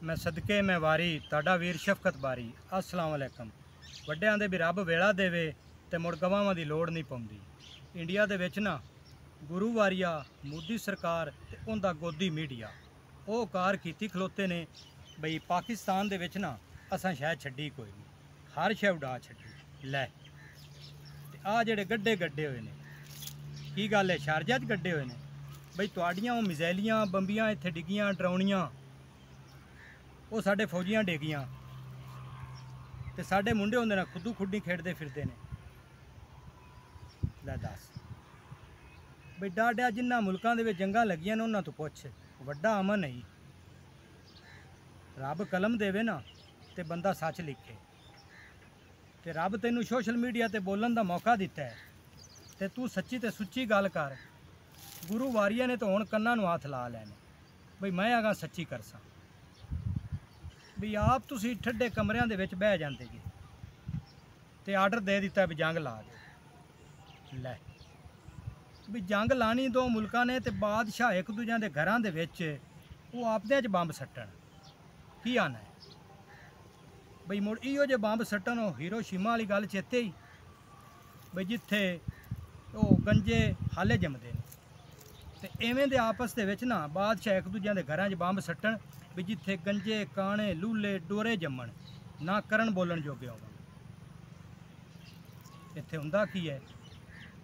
मैं सदके मैं वारी ताड़ा वीर शफकत बारी। अस्सलाम वालेकुम। वड्डियां दे भी रब वेला देवे ते मुड़ गवावां दी लोड़ नहीं पौंदी। इंडिया दे विच ना गुरु वारिया मोदी सरकार ते उंदा गोदी मीडिया वो कार कीती खलोते ने बई पाकिस्तान दे विच ना असां शै छड्डी कोई नहीं, हर शै उड़ा छड्डी लै। ते आ जेड़े गड्ढे गड्ढे होए ने की गल है शारजा च गड्ढे होए ने बई तुहाड़ियां वो मिज़ैलियां बंबियां इत्थे डिग्गियां डराउनियां वो साडे फौजियां डेगियां ते साडे मुंडे होंदे ने खुदू खुड्डी खेडते फिरते ने। लै दस बई डाडिया जिन्ना मुल्कां दे विच जंगां लगियां ने उन्हां तो पुछ वड्डा अमन नहीं। रब कलम देवे ना ते बंदा सच लिखे ते रब तैनू सोशल मीडिया ते बोलन दा मौका दिता है ते तू सच्ची ते सुच्ची गल कर। गुरु वारिया ने तो हुण कन्नां नूं हत्थ ला लैने बई मैं अगां सच्ची करसां भी आप तुसी ठड्डे कमरियां दे विच बह जांदे जी ते आर्डर दे दिता भी जंग ला दे। लै भी जंग लानी दो मुल्कां ने ते बादशाह एक दूजे दे घरां दे विच वो आपदे च बंब सट्टन की आना है बई मुड़ इहो जे बंब सट्टन हिरोशिमा वाली गल चेते ही बई जिथे वो गंजे हाले जमदे ने ते इवें दे आपस दे विच ना बादशाह एक दूजे दे घरां च बंब सट्टन भी जिथे गंजे काने लूले डोरे जम्मन ना करन बोलन जोगे होवन। इत्थे हुंदा की है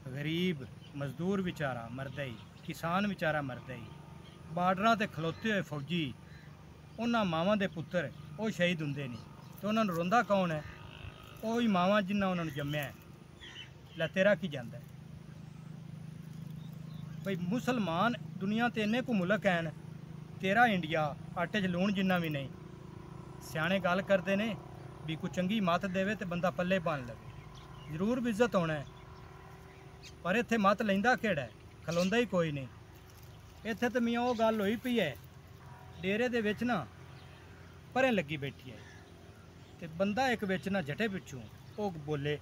गरीब मजदूर बेचारा मरदा ही, किसान बेचारा मरदा ही, बार्डरां ते खलोते हुए फौजी उन्हां मावां दे पुत्तर वो शहीद हुंदे नहीं ते उन्हां नूं रोंदा कौन है? ओही मावां जिन्हां उन्हां नूं जम्मिया है। लै तेरा की जांदा है बई मुसलमान दुनिया ते इन्ने को मुल्क हैं तेरा इंडिया आटे च लूण जिन्ना भी नहीं। सियाणे गल करते ने भी कोई चंगी मत देवे तो बंदा पल्ले पान लगे जरूर भी इज्जत होना है पर इत्थे मत लैंदा केड़ा है, खलोंदा ही कोई नहीं। इत्थे तो मियाँ वो गल होई पई है डेरे दे विच ना परें लगी बैठी है ते बंदा एक विच ना जटे पिछू वो बोले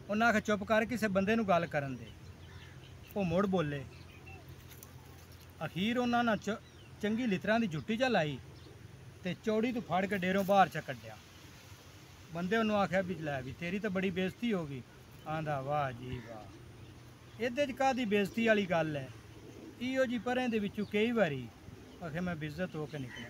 उन्हें आखे चुप कर किसी बंदे नूं गल करन दे। वो मुड़ बोले अखीर उन्होंने ना चंगी लितरां दी जुट्टी च लाई ते चौड़ी तो फाड़ के डेरों बाहर च कड्डिया। बंदे उन्होंने आख्या भी लै भी तेरी तो बड़ी बेइज्जती होगी। आंदा वाह जी वाह इहदे च काहदी बेइज्जती वाली गल है। इहो जी परें दे विचों कई वारी आखे मैं बेइज्जत होके निकलिया।